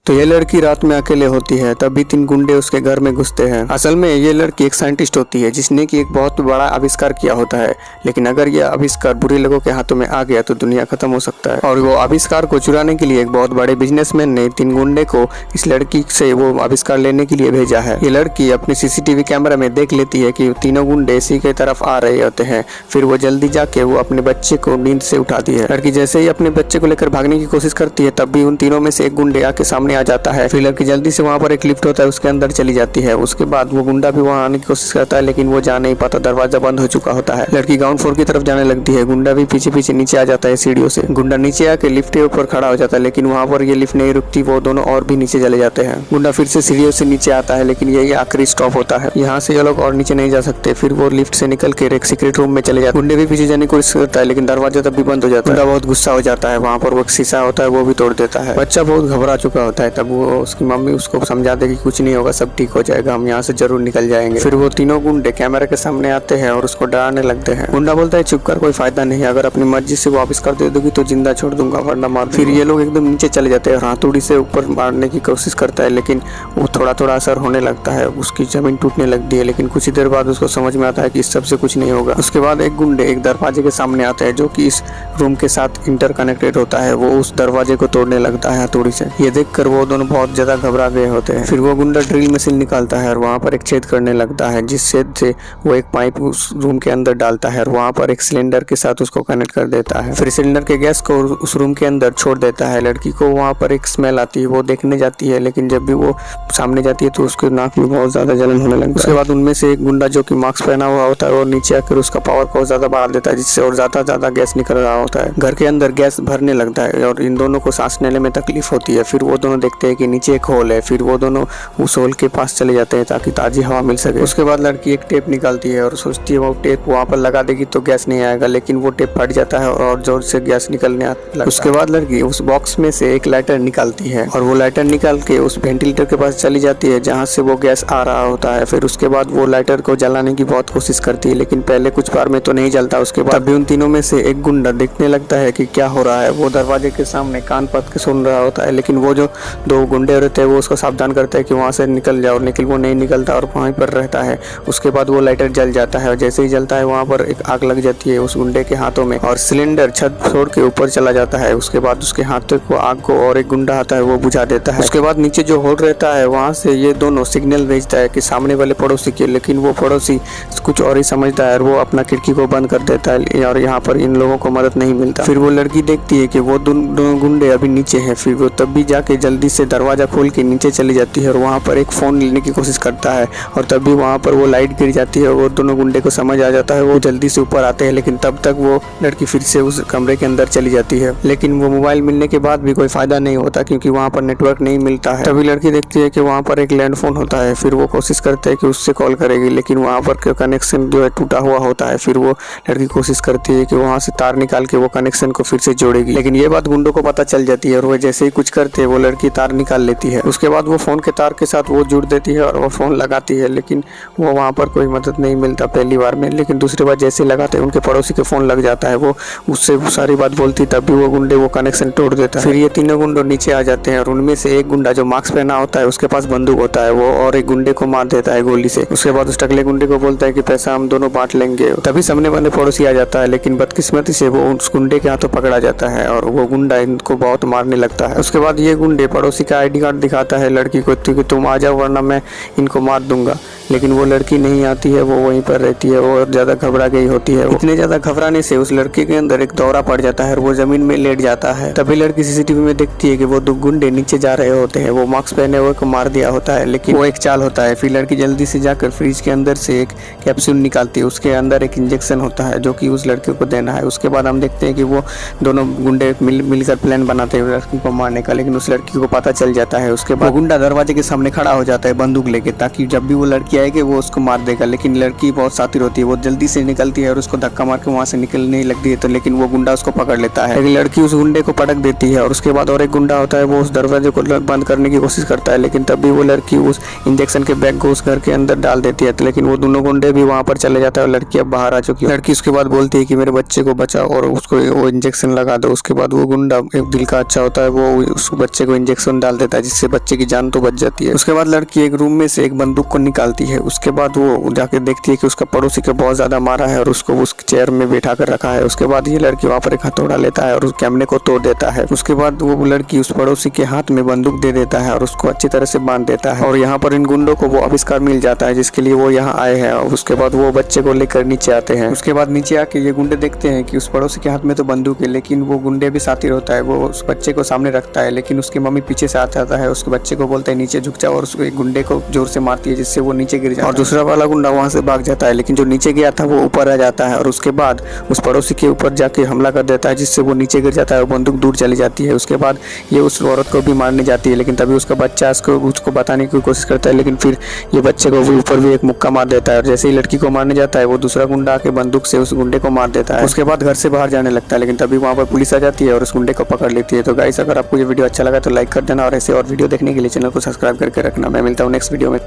तो ये लड़की रात में अकेले होती है, तभी 3 गुंडे उसके घर में घुसते हैं। असल में ये लड़की एक साइंटिस्ट होती है जिसने कि एक बहुत बड़ा आविष्कार किया होता है, लेकिन अगर यह आविष्कार बुरे लोगों के हाथों में आ गया तो दुनिया खत्म हो सकता है। और वो आविष्कार को चुराने के लिए एक बहुत बड़े बिजनेसमैन ने 3 गुंडे को इस लड़की से वो आविष्कार लेने के लिए भेजा है। ये लड़की अपने CCTV कैमरा में देख लेती है कि तीनों गुंडे इसी की तरफ आ रहे होते हैं। फिर वो जल्दी जाके वो अपने बच्चे को नींद से उठाती है। लड़की जैसे ही अपने बच्चे को लेकर भागने की कोशिश करती है, तब भी उन तीनों में से एक गुंडे आके सामने आ जाता है। फिर लड़की जल्दी से वहाँ पर एक लिफ्ट होता है, उसके अंदर चली जाती है। उसके बाद वो गुंडा भी वहाँ आने की कोशिश करता है, लेकिन वो जा नहीं पाता, दरवाजा बंद हो चुका होता है। लड़की ग्राउंड फ्लोर की तरफ जाने लगती है, गुंडा भी पीछे पीछे नीचे आ जाता है सीढ़ियों से। गुंडा नीचे आके लिफ्ट के ऊपर खड़ा हो जाता है, लेकिन वहाँ पर ये लिफ्ट नहीं रुकती, वो दोनों और भी नीचे चले जाते हैं। गुंडा फिर से सीढ़ियों से नीचे आता है, लेकिन यही आखिरी स्टॉप होता है, यहाँ से ये लोग और नीचे नहीं जा सकते। फिर वो लिफ्ट से निकल कर एक सीक्रेट रूम में चले जाते हैं। गुंडे भी पीछे जाने की कोशिश करता है, लेकिन दरवाजा तब भी बंद हो जाता है। गुंडा बहुत गुस्सा हो जाता है, वहाँ पर वो शीशा होता है वो भी तोड़ देता है। बच्चा बहुत घबरा चुका होता है, तब वो उसकी मम्मी उसको समझा दे कि कुछ नहीं होगा, सब ठीक हो जाएगा, हम यहाँ से जरूर निकल जाएंगे। फिर वो तीनों गुंडे कैमरे के सामने आते हैं और उसको डराने लगते हैं। गुंडा बोलता है चुप कर, कोई फायदा नहीं, अगर अपनी मर्जी से वापस कर दे दोगी तो जिंदा छोड़ दूंगा वरना मार। फिर ये लोग एकदम नीचे चले जाते हैं, हाथोड़ी से ऊपर मारने की कोशिश करता है, लेकिन वो थोड़ा थोड़ा असर होने लगता है, उसकी जमीन टूटने लगती है। लेकिन कुछ ही देर बाद उसको समझ में आता है कि इस सब से कुछ नहीं होगा। उसके बाद एक गुंडे एक दरवाजे के सामने आता है जो कि इस रूम के साथ इंटरकनेक्टेड होता है। वो उस दरवाजे को तोड़ने लगता है हथौड़ी से। ये देखकर वो दोनों बहुत ज्यादा घबरा गए होते हैं। फिर वो गुंडा ड्रिल मशीन निकालता है और वहाँ पर एक छेद करने लगता है, जिस छेद से वो एक पाइप उस रूम के अंदर डालता है और वहाँ पर एक सिलेंडर के साथ उसको कनेक्ट कर देता है। फिर सिलेंडर के गैस को उस रूम के अंदर छोड़ देता है। लड़की को वहाँ पर एक स्मेल आती है, वो देखने जाती है, लेकिन जब भी वो सामने जाती है तो उसके नाक में बहुत ज्यादा जलन होने लगता है। उसके बाद उनमें से एक गुंडा जो कि मास्क पहना हुआ होता है और नीचे आकर उसका पावर को ज्यादा बढ़ा देता है, जिससे और ज्यादा गैस निकल रहा होता है। घर के अंदर गैस भरने लगता है और इन दोनों को सांस लेने में तकलीफ होती है। फिर वो दोनों देखते हैं कि नीचे एक होल है। फिर वो दोनों उस होल के पास चले जाते हैं ताकि ताजी हवा मिल सके। उसके बाद लड़की एक टेप निकालती है और सोचती है वो टेप वहाँ पर लगा देगी तो गैस नहीं आएगा, लेकिन वो टेप फट जाता है और जोर से गैस निकलने लगता है। उसके बाद लड़की उस बॉक्स में से एक लाइटर निकालती है और वो लाइटर निकाल के उस वेंटिलेटर के पास चली जाती है जहाँ से वो गैस आ रहा होता है। फिर उसके बाद वो लाइटर को जलाने की बहुत कोशिश करती है, लेकिन पहले कुछ बार में तो नहीं जलता। उसके बाद भी उन तीनों में से एक गुंडा देखने लगता है कि क्या हो रहा है। वो दरवाजे के सामने कान पकड़ के सुन रहा होता है, लेकिन वो जो 2 गुंडे रहते हैं वो उसको सावधान करते हैं कि वहाँ से निकल जाओ, लेकिन वो नहीं निकलता और वहीं पर रहता है। उसके बाद वो लाइटर जल जाता है और जैसे ही जलता है वहाँ पर एक आग लग जाती है उस गुंडे के हाथों में और सिलेंडर छत छोड़ के ऊपर चला जाता है। उसके बाद उसके हाथ को आग को और एक गुंडा आता है वो बुझा देता है। उसके बाद नीचे जो होल रहता है वहाँ से ये दोनों सिग्नल भेजता है कि सामने वाले पड़ोसी के, लेकिन वो पड़ोसी कुछ और ही समझता है और वो अपना खिड़की को बंद कर देता है और यहाँ पर इन लोगों को मदद नहीं मिलता। फिर वो लड़की देखती है कि वो दोनों गुंडे अभी नीचे हैं। फिर वो तब भी जाके जल्दी से दरवाजा खोल के नीचे चली जाती है और वहाँ पर एक फोन लेने की कोशिश करता है और तब भी वहाँ पर वो लाइट गिर जाती है और वो दोनों गुंडे को समझ आ जाता है, वो जल्दी से ऊपर आते हैं, लेकिन तब तक वो लड़की फिर से उस कमरे के अंदर चली जाती है। लेकिन वो मोबाइल मिलने के बाद भी कोई फायदा नहीं होता क्योंकि वहाँ पर नेटवर्क नहीं मिलता है। तभी लड़की देखती है कि वहाँ पर एक लैंडफोन होता है। फिर वो कोशिश करते हैं कि उससे कॉल करेगी, लेकिन वहाँ पर कनेक्शन जो है टूटा हुआ होता है। फिर वो लड़की कोशिश करती है कि वहाँ से तार निकाल के वो कनेक्शन को फिर से जोड़ेगी, लेकिन ये बात गुंडों को पता चल जाती है और वो जैसे ही कुछ करते हैं वो लड़की तार निकाल लेती है। उसके बाद वो फोन के तार के साथ वो जुड़ देती है और वो फोन लगाती है, लेकिन वो वहाँ पर कोई मदद नहीं मिलता पहली बार में। लेकिन दूसरी बार जैसे लगाते हैं उनके पड़ोसी के फोन लग जाता है, वो उससे सारी बात बोलती, तब भी वो गुंडे वो कनेक्शन तोड़ देता है। फिर ये तीनों गुंडे नीचे आ जाते हैं और उनमें से एक गुंडा जो मास्क पहना होता है उसके पास बंदूक होता है, वो और एक गुंडे को मार देता है गोली से। उसके बाद उस टकले गुंडे को बोलता है कि पैसा हम दोनों बांट लेंगे। तभी सामने वाले पड़ोसी आ जाता है, लेकिन बदकिस्मती से वो उस गुंडे के हाथों पकड़ा जाता है और वो गुंडा इनको बहुत मारने लगता है। उसके बाद ये गुंडे पड़ोसी का ID कार्ड दिखाता है लड़की को कि तुम आ जाओ वरना मैं इनको मार दूंगा, लेकिन वो लड़की नहीं आती है, वो वहीं पर रहती है। वो ज्यादा घबरा गई होती है। इतने ज्यादा घबराने से उस लड़के के अंदर एक दौरा पड़ जाता है और वो जमीन में लेट जाता है। तभी लड़की CCTV में देखती है कि वो 2 गुंडे नीचे जा रहे होते हैं, वो मास्क पहने हुए को मार दिया होता है, लेकिन वो एक चाल होता है। फिर लड़की जल्दी से जाकर फ्रिज के अंदर से एक कैप्सूल निकालती है, उसके अंदर एक इंजेक्शन होता है जो कि उस लड़के को देना है। उसके बाद हम देखते हैं कि वो दोनों गुंडे मिलकर प्लान बनाते हैं लड़की को मारने का, लेकिन उस लड़की को पता चल जाता है। उसके बाद गुंडा दरवाजे के सामने खड़ा हो जाता है बंदूक लेके, ताकि जब भी वो लड़की किया है कि वो उसको मार देगा, लेकिन लड़की बहुत शातिर होती है, वो जल्दी से निकलती है और उसको धक्का मार के वहाँ से निकलने लगती है। तो लेकिन वो गुंडा उसको पकड़ लेता है, लेकिन लड़की उस गुंडे को पटक देती है और उसके बाद और एक गुंडा होता है, वो उस दरवाजे को बंद करने की कोशिश करता है, लेकिन तब भी वो लड़की उस इंजेक्शन के बैग को उस घर के अंदर डाल देती है। लेकिन वो दोनों गुंडे भी वहाँ पर चले जाता है और लड़की अब बाहर आ चुकी है। लड़की उसके बाद बोलती है कि मेरे बच्चे को बचाओ और उसको वो इंजेक्शन लगा दो। उसके बाद वो गुंडा एक दिल का अच्छा होता है, वो उस बच्चे को इंजेक्शन डाल देता है, जिससे बच्चे की जान तो बच जाती है। उसके बाद लड़की एक रूम में से एक बंदूक को निकालती है। उसके बाद वो जाके देखती है कि उसका पड़ोसी को बहुत ज्यादा मारा है और उसको उस चेयर में बैठा कर रखा है। उसके बाद ये लड़की वहाँ पर एक हथौड़ा लेता है और उस कैमरे को तोड़ देता है। उसके बाद वो लड़की उस पड़ोसी के हाथ में बंदूक दे देता है और उसको अच्छी तरह से बांध देता है। और यहाँ पर इन गुंडों को वो आविष्कार मिल जाता है जिसके लिए वो यहाँ आए हैं। और उसके बाद वो बच्चे को लेकर नीचे आते हैं। उसके बाद नीचे आके ये गुंडे देखते हैं कि उस पड़ोसी के हाथ में तो बंदूक है, लेकिन वो गुंडे भी शातिर होता है, वो उस बच्चे को सामने रखता है, लेकिन उसकी मम्मी पीछे से आता है, उसके बच्चे को बोलता है नीचे झुक जाओ और उसको एक गुंडे को जोर से मारती है, जिससे वो नीचे गिर जाता है और दूसरा वाला गुंडा वहाँ से भाग जाता है। लेकिन जो नीचे गया था वो ऊपर आ जाता है और उसके बाद उस पड़ोसी के ऊपर जाके हमला कर देता है, जिससे वो नीचे गिर जाता है और बंदूक दूर चली जाती है। उसके बाद ये उस औरत को भी मारने जाती है, लेकिन तभी उसका बच्चा उसको बताने की कोशिश करता है, लेकिन फिर ये बच्चे को भी ऊपर भी एक मुक्का मार देता है और जैसे ही लड़की को मारने जाता है वो दूसरा गुंडा आके बंदूक से उस गुंडे को मार देता है। उसके बाद घर से बाहर जाने लगता है, लेकिन तभी वहाँ पर पुलिस आ जाती है और उस गुंडे को पकड़ लेती है। तो गाइस, अगर आपको ये वीडियो अच्छा लगा तो लाइक कर देना और ऐसे और वीडियो देखने के लिए चैनल को सब्सक्राइब करके रखना। मैं मिलता हूँ नेक्स्ट वीडियो में।